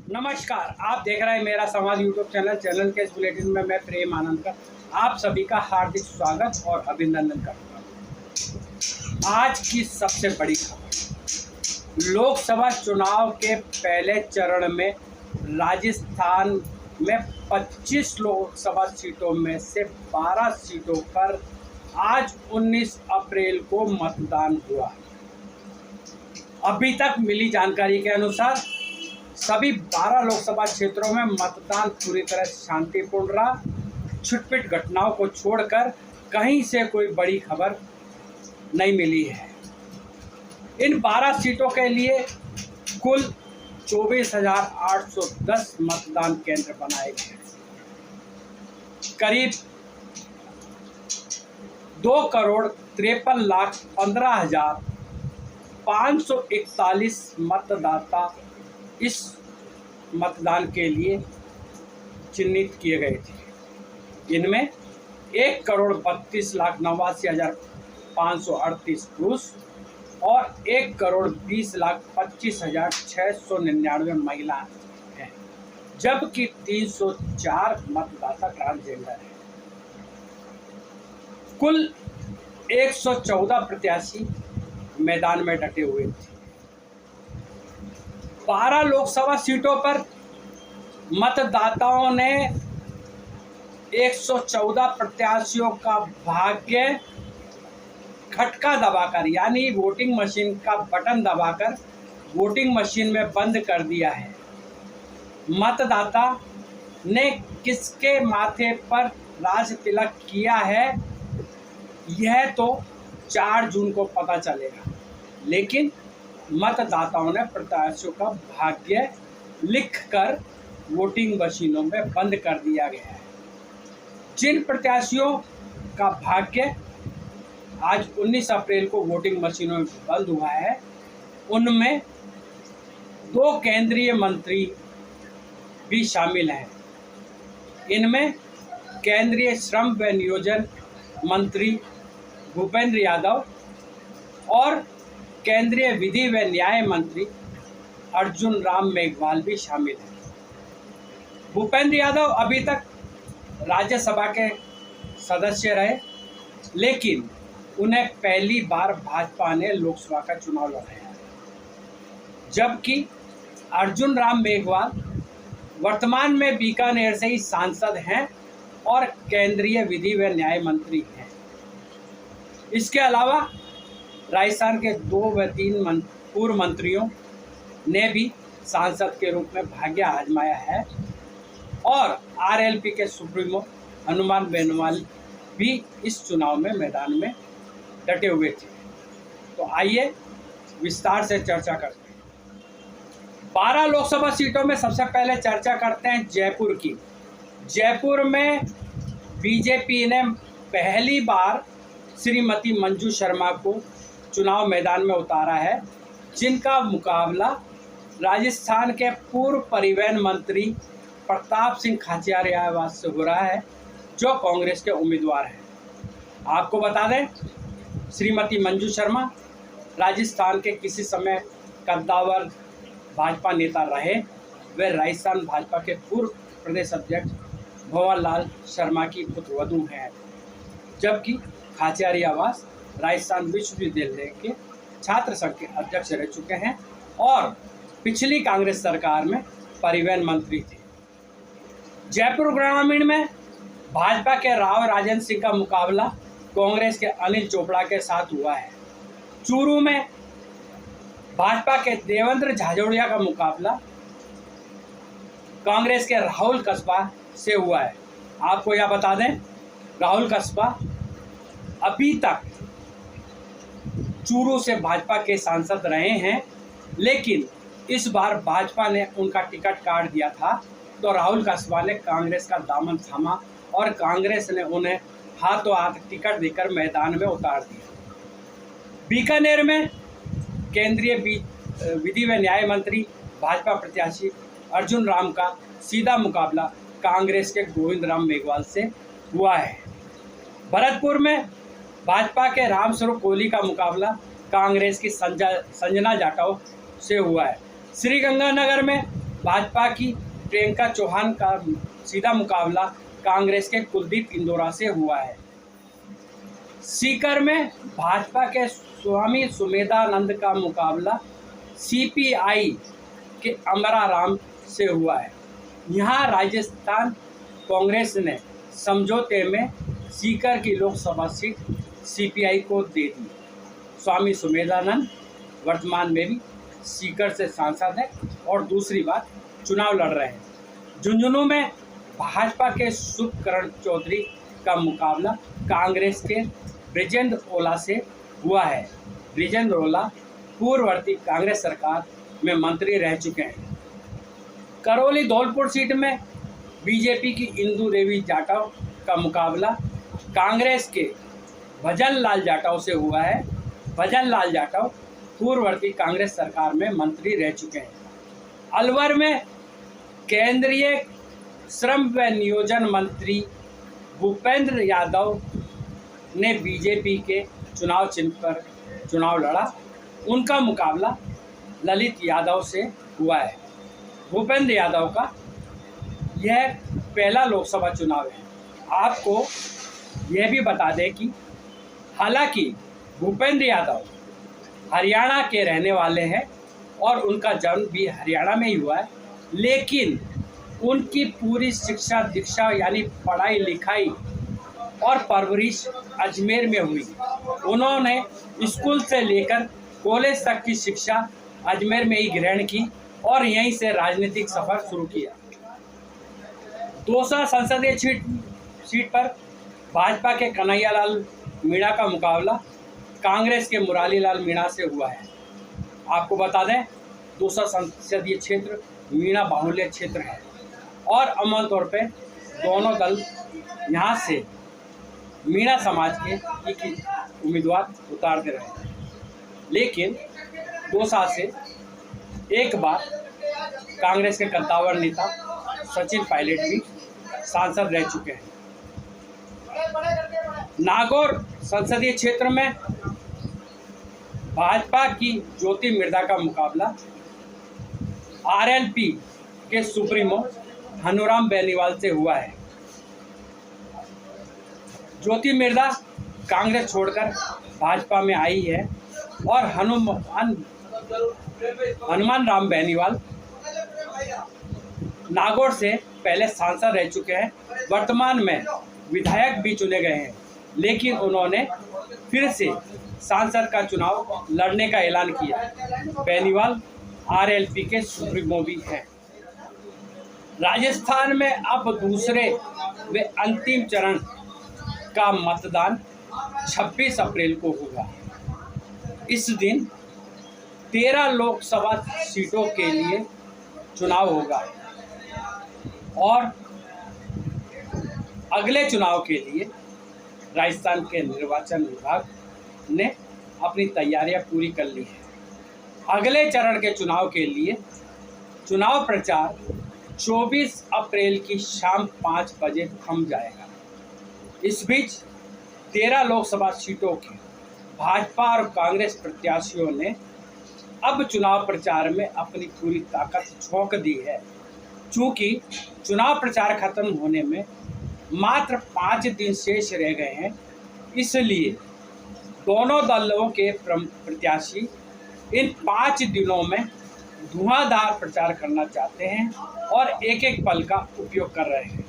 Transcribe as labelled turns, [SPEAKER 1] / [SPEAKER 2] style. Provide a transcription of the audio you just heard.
[SPEAKER 1] नमस्कार, आप देख रहे हैं मेरा समाज यूट्यूब चैनल के इस बुलेटिन में मैं प्रेम आनंद का आप सभी का हार्दिक स्वागत और अभिनंदन करता हूँ। आज की सबसे बड़ी खबर, लोकसभा चुनाव के पहले चरण में राजस्थान में 25 लोकसभा सीटों में से 12 सीटों पर आज 19 अप्रैल को मतदान हुआ। अभी तक मिली जानकारी के अनुसार सभी 12 लोकसभा क्षेत्रों में मतदान पूरी तरह शांतिपूर्ण रहा। छुटपुट घटनाओं को छोड़कर कहीं से कोई बड़ी खबर नहीं मिली है। इन 12 सीटों के लिए कुल 24,810 मतदान केंद्र बनाए गए। करीब 2,53,15,541 मतदाता इस मतदान के लिए चिन्हित किए गए थे। इनमें 1,32,89,538 पुरुष और 1,20,25,699 महिला हैं, जबकि 304 मतदाता ट्रांसजेंडर हैं। कुल 114 प्रत्याशी मैदान में डटे हुए थे। 12 लोकसभा सीटों पर मतदाताओं ने 114 प्रत्याशियों का भाग्य खटका दबाकर, यानी वोटिंग मशीन का बटन दबाकर वोटिंग मशीन में बंद कर दिया है। मतदाता ने किसके माथे पर राज तिलक किया है, यह तो 4 जून को पता चलेगा, लेकिन मतदाताओं ने प्रत्याशियों का भाग्य लिखकर वोटिंग मशीनों में बंद कर दिया गया है। जिन प्रत्याशियों का भाग्य आज 19 अप्रैल को वोटिंग मशीनों में बंद हुआ है, उनमें 2 केंद्रीय मंत्री भी शामिल हैं। इनमें केंद्रीय श्रम व नियोजन मंत्री भूपेंद्र यादव और केंद्रीय विधि व न्याय मंत्री अर्जुन राम मेघवाल भी शामिल हैं। भूपेंद्र यादव अभी तक राज्यसभा के सदस्य रहे, लेकिन उन्हें पहली बार भाजपा ने लोकसभा का चुनाव लड़ाया, जबकि अर्जुन राम मेघवाल वर्तमान में बीकानेर से ही सांसद हैं और केंद्रीय विधि व न्याय मंत्री हैं। इसके अलावा राजस्थान के 2 व 3 पूर्व मंत्रियों ने भी सांसद के रूप में भाग्य आजमाया है और आरएलपी के सुप्रीमो हनुमान बेनीवाल भी इस चुनाव में मैदान में डटे हुए थे। तो आइए विस्तार से चर्चा करते हैं। 12 लोकसभा सीटों में सबसे पहले चर्चा करते हैं जयपुर की। जयपुर में बीजेपी ने पहली बार श्रीमती मंजू शर्मा को चुनाव मैदान में उतारा है, जिनका मुकाबला राजस्थान के पूर्व परिवहन मंत्री प्रताप सिंह खाचरियावास से हो रहा है, जो कांग्रेस के उम्मीदवार हैं। आपको बता दें, श्रीमती मंजू शर्मा राजस्थान के किसी समय कद्दावर भाजपा नेता रहे। वे राजस्थान भाजपा के पूर्व प्रदेश अध्यक्ष भंवर लाल शर्मा की पुत्रवधू हैं, जबकि खाचरियावास राजस्थान विश्वविद्यालय के छात्र संघ के अध्यक्ष रह चुके हैं और पिछली कांग्रेस सरकार में परिवहन मंत्री थे। जयपुर ग्रामीण में भाजपा के राव राजेंद्र सिंह का मुकाबला कांग्रेस के अनिल चोपड़ा के साथ हुआ है। चूरू में भाजपा के देवेंद्र झाझड़िया का मुकाबला कांग्रेस के राहुल कस्बा से हुआ है। आपको यह बता दें, राहुल कस्बा अभी तक चूरू से भाजपा के सांसद रहे हैं, लेकिन इस बार भाजपा ने उनका टिकट काट दिया था, तो राहुल कस्बा ने कांग्रेस का दामन थामा और कांग्रेस ने उन्हें हाथों हाथ टिकट देकर मैदान में उतार दिया। बीकानेर में केंद्रीय विधि व न्याय मंत्री भाजपा प्रत्याशी अर्जुन राम का सीधा मुकाबला कांग्रेस के गोविंद राम मेघवाल से हुआ है। भरतपुर में भाजपा के रामस्वरूप कोहली का मुकाबला कांग्रेस की संजना जाटव से हुआ है। श्रीगंगानगर में भाजपा की प्रियंका चौहान का सीधा मुकाबला कांग्रेस के कुलदीप इंदौरा से हुआ है। सीकर में भाजपा के स्वामी सुमेधानंद का मुकाबला सीपीआई के अमराराम से हुआ है। यहाँ राजस्थान कांग्रेस ने समझौते में सीकर की लोकसभा सीट सीपीआई को दे दी। स्वामी सुमेधानंद वर्तमान में भी सीकर से सांसद है और दूसरी बात चुनाव लड़ रहे हैं। झुंझुनू में भाजपा के सुखकरण चौधरी का मुकाबला कांग्रेस के ब्रिजेंद्र ओला से हुआ है। ब्रिजेंद्र ओला पूर्ववर्ती कांग्रेस सरकार में मंत्री रह चुके हैं। करौली धौलपुर सीट में बीजेपी की इंदु देवी जाटव का मुकाबला कांग्रेस के भजन लाल जाटव से हुआ है। भजन लाल जाटव पूर्ववर्ती कांग्रेस सरकार में मंत्री रह चुके हैं। अलवर में केंद्रीय श्रम व नियोजन मंत्री भूपेंद्र यादव ने बीजेपी के चुनाव चिन्ह पर चुनाव लड़ा। उनका मुकाबला ललित यादव से हुआ है। भूपेंद्र यादव का यह पहला लोकसभा चुनाव है। आपको यह भी बता दें कि हालांकि भूपेंद्र यादव हरियाणा के रहने वाले हैं और उनका जन्म भी हरियाणा में ही हुआ है, लेकिन उनकी पूरी शिक्षा दीक्षा यानी पढ़ाई लिखाई और परवरिश अजमेर में हुई। उन्होंने स्कूल से लेकर कॉलेज तक की शिक्षा अजमेर में ही ग्रहण की और यहीं से राजनीतिक सफर शुरू किया। दौसा संसदीय सीट पर भाजपा के कन्हैयालाल मीणा का मुकाबला कांग्रेस के मुरारीलाल मीणा से हुआ है। आपको बता दें, दौसा संसदीय क्षेत्र मीणा बाहुल्य क्षेत्र है और अमूल तौर पे दोनों दल यहाँ से मीणा समाज के एक उम्मीदवार उतारते रहे, लेकिन दौसा से एक बार कांग्रेस के कद्दावर नेता सचिन पायलट भी सांसद रह चुके हैं। नागौर संसदीय क्षेत्र में भाजपा की ज्योति मिर्धा का मुकाबला आरएलपी के सुप्रीमो हनुराम बेनीवाल से हुआ है। ज्योति मिर्धा कांग्रेस छोड़कर भाजपा में आई है और हनुमान राम बेनीवाल नागौर से पहले सांसद रह चुके हैं। वर्तमान में विधायक भी चुने गए हैं, लेकिन उन्होंने फिर से सांसद का चुनाव लड़ने का ऐलान किया। बेनीवाल आरएलपी के सुप्रीमो भी हैं। राजस्थान में अब दूसरे व अंतिम चरण का मतदान 26 अप्रैल को होगा। इस दिन 13 लोकसभा सीटों के लिए चुनाव होगा और अगले चुनाव के लिए राजस्थान के निर्वाचन विभाग ने अपनी तैयारियां पूरी कर ली है। अगले चरण के चुनाव के लिए चुनाव प्रचार 24 अप्रैल की शाम 5 बजे थम जाएगा। इस बीच 13 लोकसभा सीटों के भाजपा और कांग्रेस प्रत्याशियों ने अब चुनाव प्रचार में अपनी पूरी ताकत झोंक दी है। चूँकि चुनाव प्रचार खत्म होने में मात्र 5 दिन शेष रह गए हैं, इसलिए दोनों दलों के प्रत्याशी इन 5 दिनों में धुआंधार प्रचार करना चाहते हैं और एक एक पल का उपयोग कर रहे हैं।